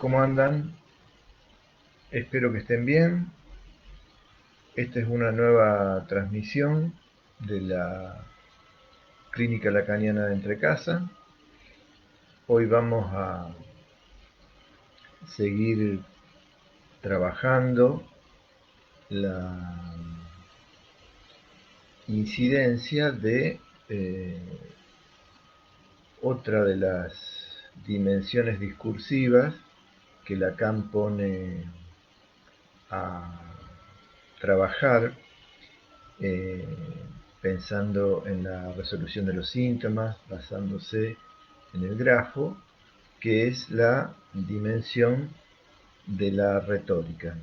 ¿Cómo andan? Espero que estén bien. Esta es una nueva transmisión de la Clínica Lacaniana de Entrecasa. Hoy vamos a seguir trabajando la incidencia de otra de las dimensiones discursivas que Lacan pone a trabajar, eh, pensando en la resolución de los síntomas, basándose en el grafo, que es la dimensión de la retórica.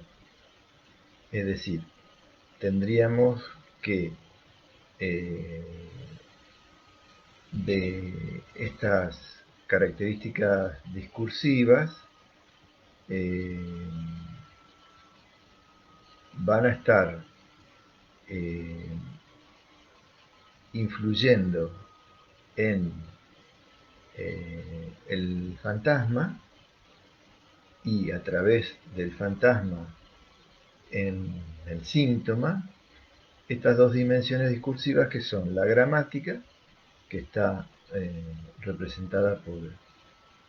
Es decir, tendríamos que de estas características discursivas eh, van a estar eh, influyendo en el fantasma, y a través del fantasma en el síntoma, estas dos dimensiones discursivas, que son la gramática, que está representada por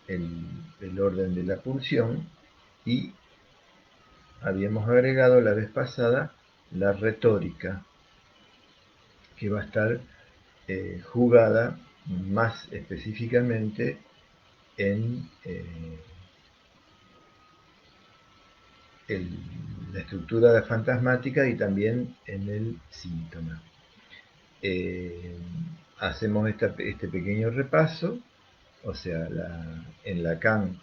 el orden de la pulsión, y habíamos agregado la vez pasada la retórica, que va a estar jugada más específicamente en la estructura fantasmática y también en el síntoma. Hacemos este pequeño repaso. O sea, en Lacan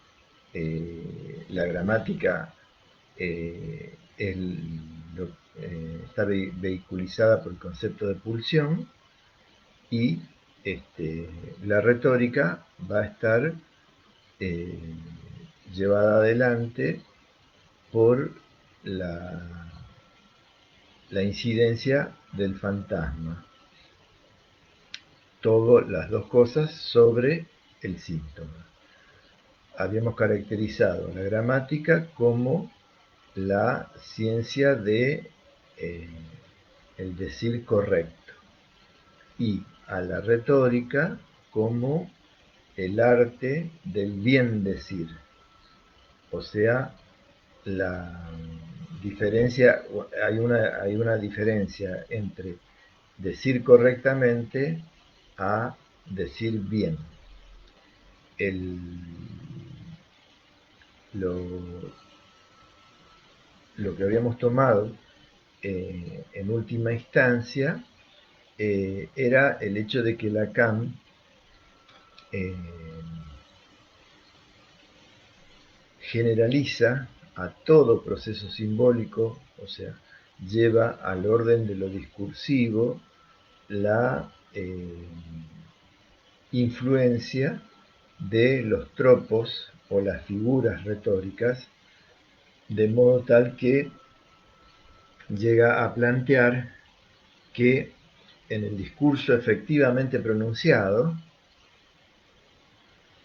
la gramática está vehiculizada por el concepto de pulsión, y la retórica va a estar eh, llevada adelante por la incidencia del fantasma. Todas las dos cosas sobre el síntoma. Habíamos caracterizado la gramática como la ciencia de el decir correcto, y a la retórica como el arte del bien decir. O sea, la diferencia, hay una diferencia entre decir correctamente a decir bien. Lo, lo que habíamos tomado en última instancia era el hecho de que Lacan generaliza a todo proceso simbólico, o sea, lleva al orden de lo discursivo la influencia de los tropos o las figuras retóricas, de modo tal que llega a plantear que en el discurso efectivamente pronunciado,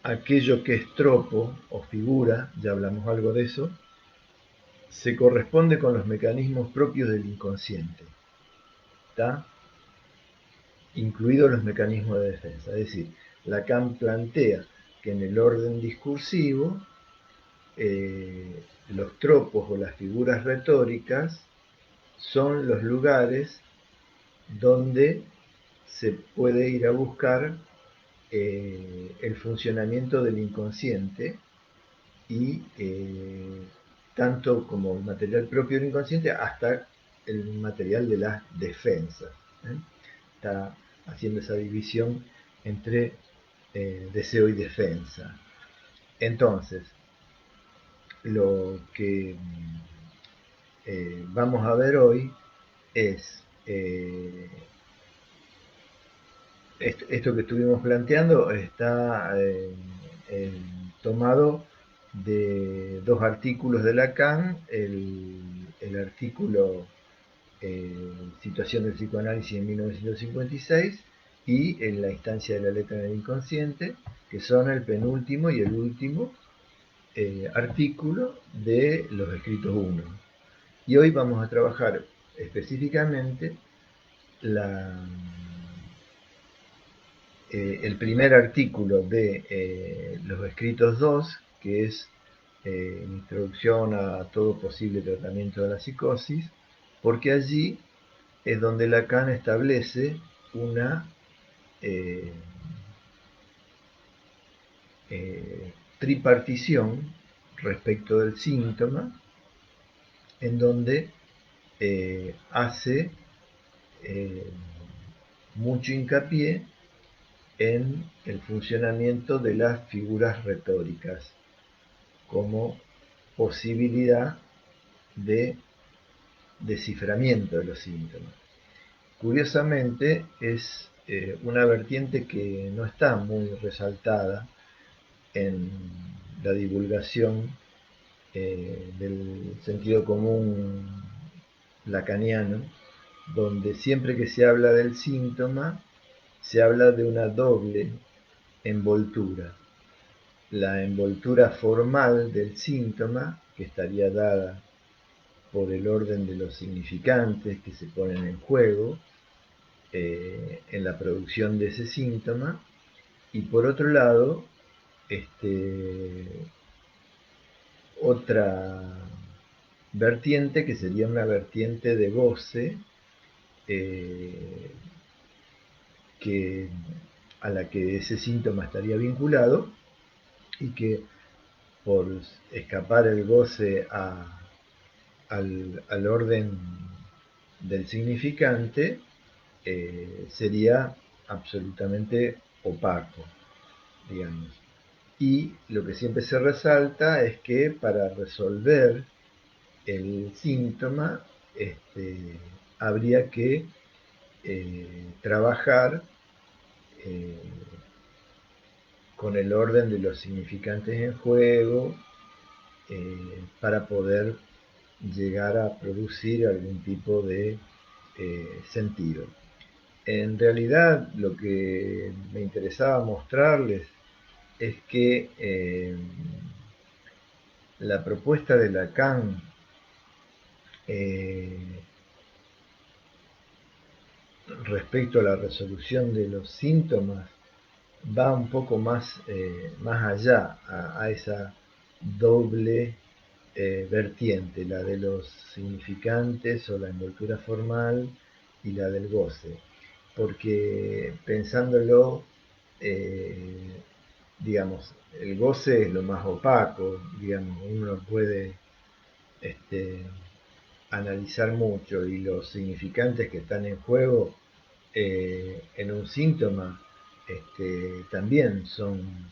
aquello que es tropo o figura, ya hablamos algo de eso, se corresponde con los mecanismos propios del inconsciente, ¿está? Incluidos los mecanismos de defensa. Es decir, Lacan plantea que en el orden discursivo los tropos o las figuras retóricas son los lugares donde se puede ir a buscar el funcionamiento del inconsciente, y tanto como el material propio del inconsciente hasta el material de las defensas. Está haciendo esa división entre deseo y defensa. Entonces, lo que vamos a ver hoy es esto que estuvimos planteando. Está tomado de dos artículos de Lacan, el artículo Situación del psicoanálisis en 1956 y en La instancia de la letra en el inconsciente, que son el penúltimo y el último artículo de los escritos 1. Y hoy vamos a trabajar específicamente el primer artículo de los escritos 2, que es Introducción a todo posible tratamiento de la psicosis, porque allí es donde Lacan establece una tripartición respecto del síntoma, en donde hace mucho hincapié en el funcionamiento de las figuras retóricas como posibilidad de desciframiento de los síntomas. Curiosamente es una vertiente que no está muy resaltada en la divulgación del sentido común lacaniano, donde siempre que se habla del síntoma se habla de una doble envoltura. La envoltura formal del síntoma, que estaría dada por el orden de los significantes que se ponen en juego en la producción de ese síntoma, y por otro lado, otra vertiente que sería una vertiente de goce que, a la que ese síntoma estaría vinculado, y que por escapar el goce al orden del significante sería absolutamente opaco, digamos. Y lo que siempre se resalta es que para resolver el síntoma habría que trabajar eh, con el orden de los significantes en juego para poder llegar a producir algún tipo de sentido. En realidad lo que me interesaba mostrarles es que la propuesta de Lacan respecto a la resolución de los síntomas va un poco más allá a esa doble vertiente, la de los significantes o la envoltura formal y la del goce, porque pensándolo, digamos, el goce es lo más opaco, digamos, uno puede analizar mucho, y los significantes que están en juego en un síntoma también son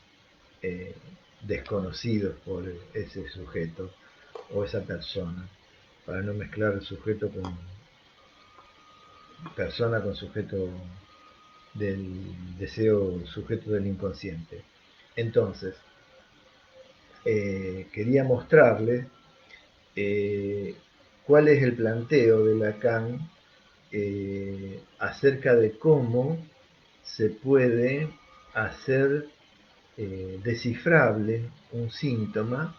desconocidos por ese sujeto o esa persona, para no mezclar el sujeto con persona con sujeto del deseo, sujeto del inconsciente. Entonces, quería mostrarles cuál es el planteo de Lacan acerca de cómo se puede hacer descifrable un síntoma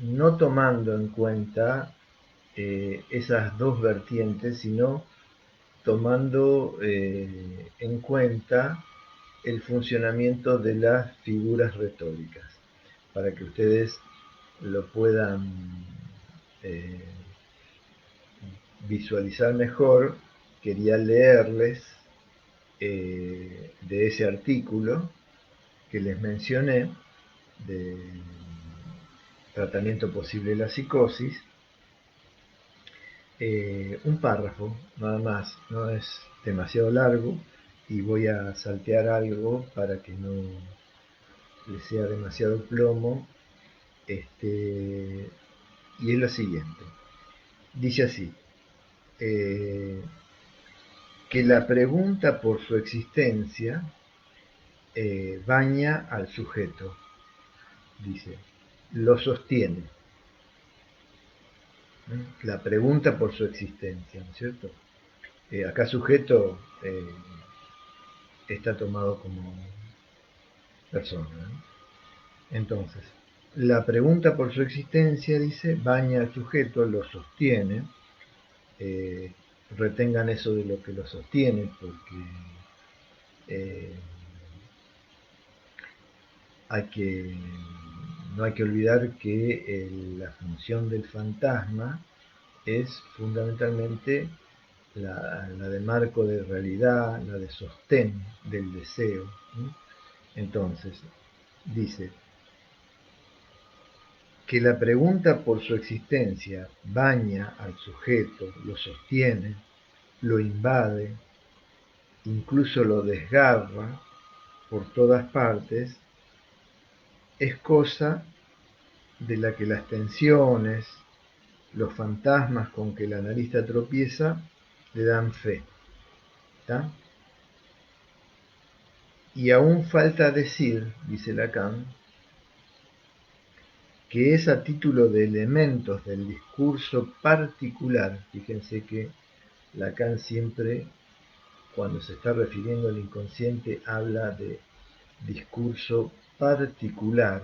no tomando en cuenta esas dos vertientes, sino tomando en cuenta el funcionamiento de las figuras retóricas, para que ustedes lo puedan eh, visualizar mejor. Quería leerles de ese artículo que les mencioné, de tratamiento posible de la psicosis, un párrafo nada más, no es demasiado largo, y voy a saltear algo para que no le sea demasiado plomo. Y es lo siguiente, dice así: que la pregunta por su existencia baña al sujeto, dice, lo sostiene. La pregunta por su existencia, ¿no es cierto? Acá sujeto está tomado como persona, ¿no? Entonces, la pregunta por su existencia, dice, baña al sujeto, lo sostiene. Retengan eso de lo que lo sostiene, porque eh, no hay que olvidar que la función del fantasma es fundamentalmente la de marco de realidad, la de sostén del deseo. ¿Sí? Entonces, dice que la pregunta por su existencia baña al sujeto, lo sostiene, lo invade, incluso lo desgarra por todas partes, es cosa de la que las tensiones, los fantasmas con que el analista tropieza, le dan fe. ¿Tá? Y aún falta decir, dice Lacan, que es a título de elementos del discurso particular. Fíjense que Lacan siempre, cuando se está refiriendo al inconsciente, habla de discurso particular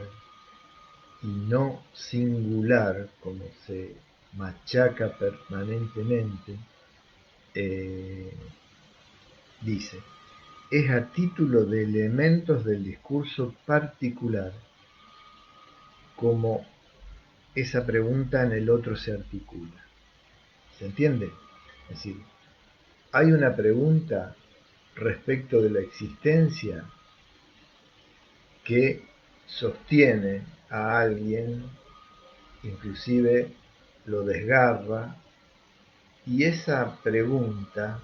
y no singular, como se machaca permanentemente. Dice, es a título de elementos del discurso particular, como esa pregunta en el otro se articula. ¿Se entiende? Es decir, hay una pregunta respecto de la existencia que sostiene a alguien, inclusive lo desgarra, y esa pregunta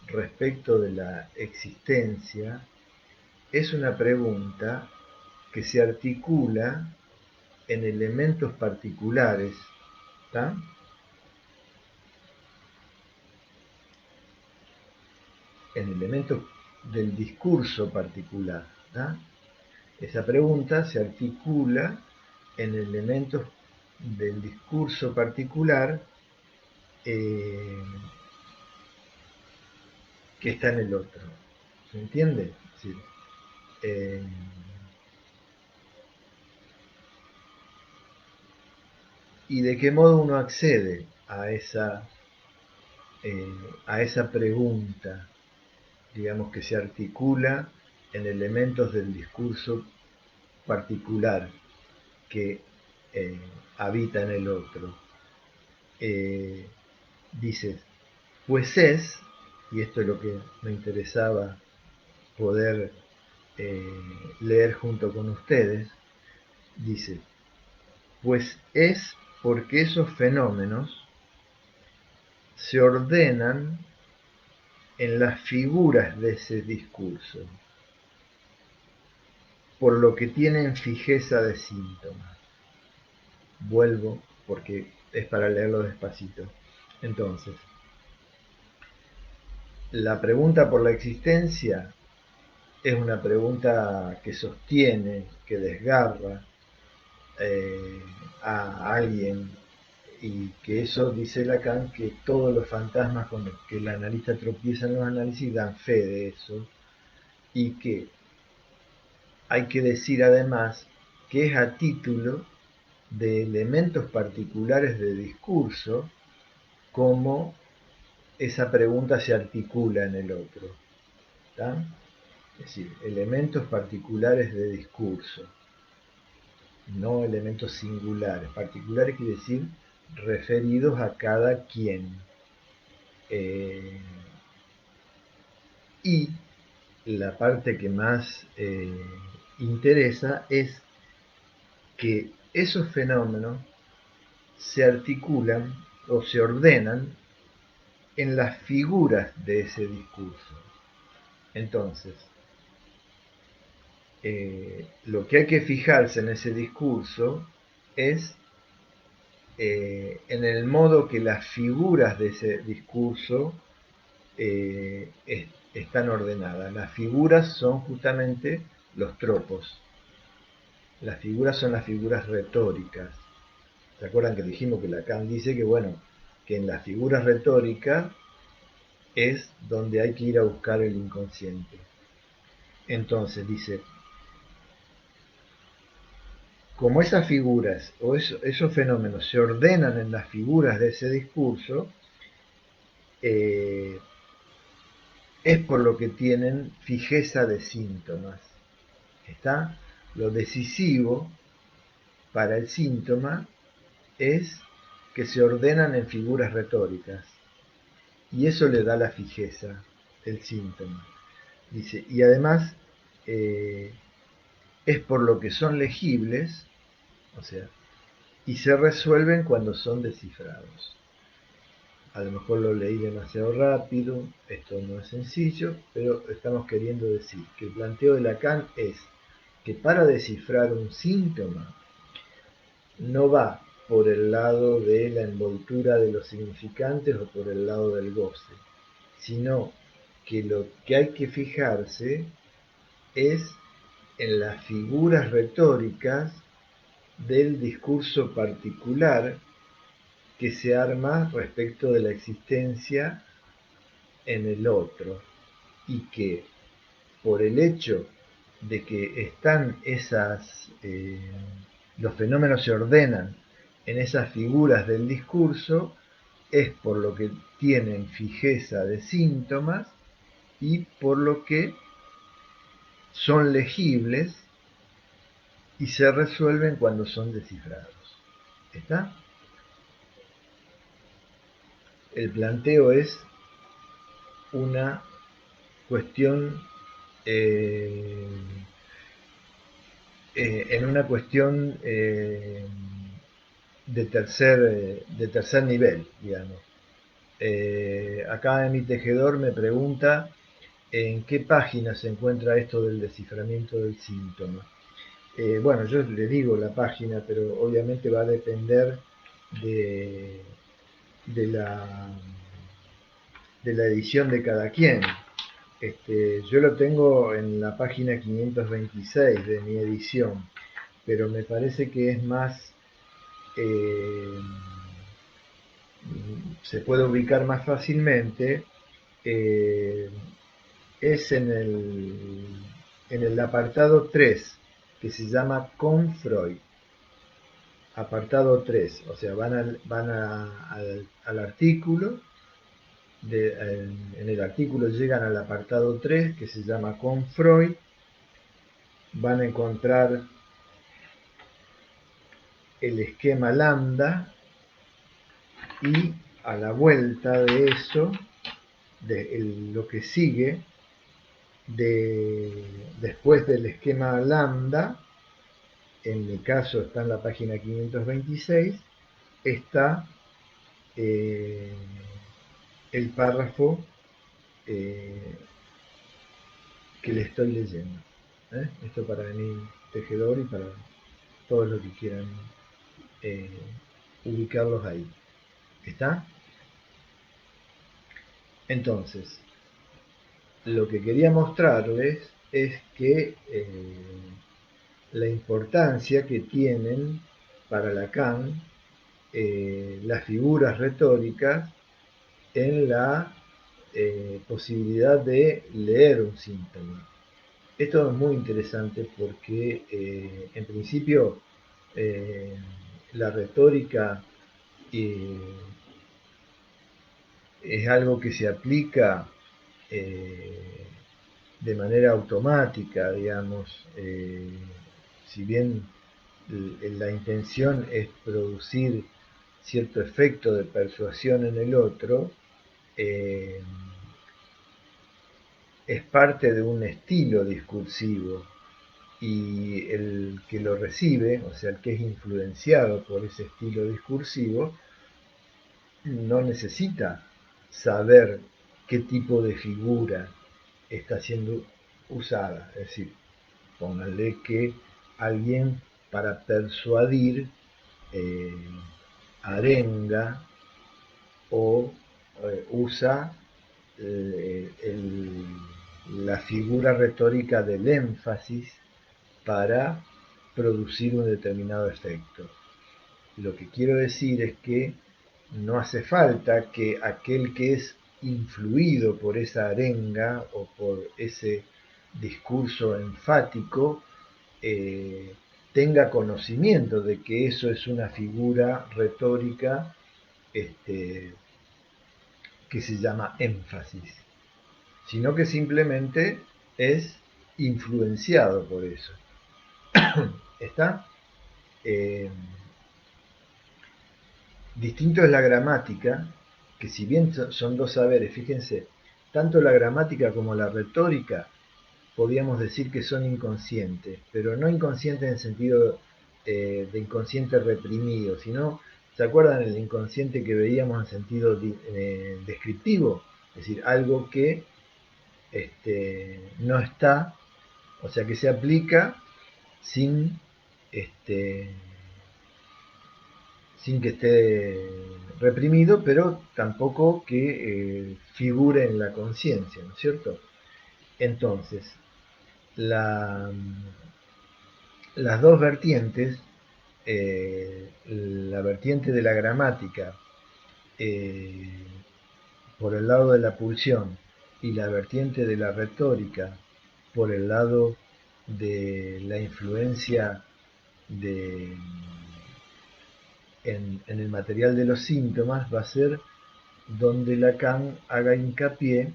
respecto de la existencia es una pregunta que se articula en elementos particulares, ¿tá? En elementos del discurso particular. ¿Tá? Esa pregunta se articula en elementos del discurso particular que está en el otro. ¿Se entiende? Sí. Eh, ¿Y de qué modo uno accede a esa pregunta, digamos, que se articula en elementos del discurso particular que habita en el otro? Dice, pues es, y esto es lo que me interesaba poder leer junto con ustedes, dice, pues es porque esos fenómenos se ordenan en las figuras de ese discurso, por lo que tienen fijeza de síntomas. Vuelvo porque es para leerlo despacito. Entonces, la pregunta por la existencia es una pregunta que sostiene, que desgarra eh, a alguien, y que eso, dice Lacan, que todos los fantasmas con los que el analista tropieza en los análisis dan fe de eso, y que hay que decir además que es a título de elementos particulares de discurso como esa pregunta se articula en el otro. ¿Tá? Es decir, elementos particulares de discurso, no elementos singulares. Particulares quiere decir referidos a cada quien. Eh, y la parte que más interesa es que esos fenómenos se articulan o se ordenan en las figuras de ese discurso. Entonces, lo que hay que fijarse en ese discurso es en el modo que las figuras de ese discurso están ordenadas. Las figuras son justamente los tropos. Las figuras son las figuras retóricas. ¿Se acuerdan que dijimos que Lacan dice que, bueno, que en las figuras retóricas es donde hay que ir a buscar el inconsciente? Entonces dice, como esas figuras o esos fenómenos se ordenan en las figuras de ese discurso, eh, es por lo que tienen fijeza de síntomas. ¿Está? Lo decisivo para el síntoma es que se ordenan en figuras retóricas y eso le da la fijeza del síntoma. Dice, y además es por lo que son legibles, o sea, y se resuelven cuando son descifrados. A lo mejor lo leí demasiado rápido, esto no es sencillo, pero estamos queriendo decir que el planteo de Lacan es que para descifrar un síntoma no va por el lado de la envoltura de los significantes o por el lado del goce, sino que lo que hay que fijarse es en las figuras retóricas del discurso particular que se arma respecto de la existencia en el otro y que por el hecho de que están los fenómenos se ordenan en esas figuras del discurso, es por lo que tienen fijeza de síntomas y por lo que son legibles y se resuelven cuando son descifrados. ¿Está? El planteo es una cuestión en una cuestión de tercer nivel, digamos. Acá en mi tejedor me pregunta en qué página se encuentra esto del desciframiento del síntoma. Bueno, yo le digo la página, pero obviamente va a depender de, de, la, de la edición de cada quien. Yo lo tengo en la página 526 de mi edición, pero me parece que es más, eh, se puede ubicar más fácilmente, eh, es en el apartado 3, que se llama Con Freud. Apartado 3, o sea, al artículo, en el artículo llegan al apartado 3, que se llama Con Freud, van a encontrar el esquema lambda y a la vuelta de eso, lo que sigue después del esquema lambda, en mi caso está en la página 526, está eh, el párrafo eh, que le estoy leyendo. Esto para mi tejedor y para todos los que quieran eh, ubicarlos ahí. ¿Está? Entonces, lo que quería mostrarles es que la importancia que tienen para Lacan las figuras retóricas en la posibilidad de leer un síntoma. Esto es muy interesante porque en principio eh, la retórica eh, es algo que se aplica eh, de manera automática, digamos, si bien la intención es producir cierto efecto de persuasión en el otro, eh, es parte de un estilo discursivo y el que lo recibe, o sea, el que es influenciado por ese estilo discursivo, no necesita saber qué tipo de figura está siendo usada. Es decir, pónganle que alguien para persuadir eh, arenga o usa la figura retórica del énfasis para producir un determinado efecto. Lo que quiero decir es que no hace falta que aquel que es influido por esa arenga o por ese discurso enfático tenga conocimiento de que eso es una figura retórica que se llama énfasis, sino que simplemente es influenciado por eso. ¿Está? Distinto es la gramática, que si bien son dos saberes, fíjense, tanto la gramática como la retórica podríamos decir que son inconscientes, pero no inconscientes en el sentido de inconsciente reprimido, sino, ¿se acuerdan el inconsciente que veíamos en sentido descriptivo? Es decir, algo que no está, o sea, que se aplica sin, este, sin que esté reprimido, pero tampoco que figure en la conciencia, ¿no es cierto? Entonces, las dos vertientes, la vertiente de la gramática por el lado de la pulsión y la vertiente de la retórica por el lado de la influencia de, en el material de los síntomas, va a ser donde Lacan haga hincapié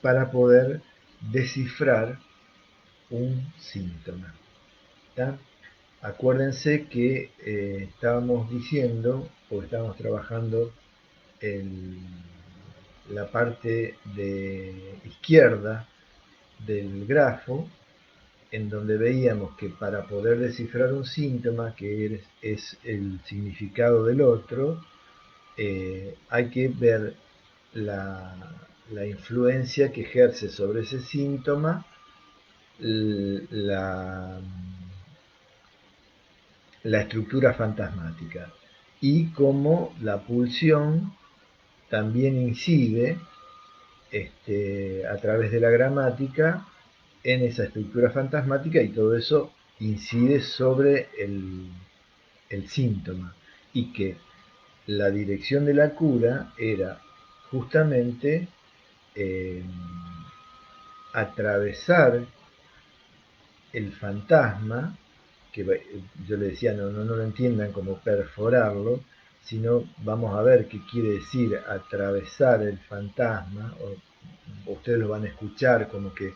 para poder descifrar un síntoma. ¿Tá? Acuérdense que estábamos diciendo, o estábamos trabajando la parte de izquierda del grafo, en donde veíamos que para poder descifrar un síntoma, que es el significado del otro, hay que ver la influencia que ejerce sobre ese síntoma la estructura fantasmática y cómo la pulsión también incide a través de la gramática en esa estructura fantasmática, y todo eso incide sobre el síntoma, y que la dirección de la cura era justamente atravesar el fantasma, que yo le decía, no lo entiendan como perforarlo, sino vamos a ver qué quiere decir atravesar el fantasma, o ustedes lo van a escuchar como que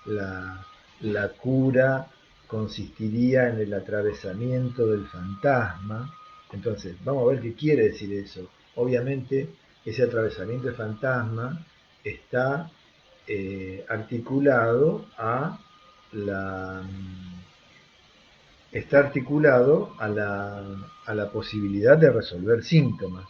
la cura consistiría en el atravesamiento del fantasma. Entonces, vamos a ver qué quiere decir eso. Obviamente, ese atravesamiento del fantasma está articulado la, está articulado a la posibilidad de resolver síntomas.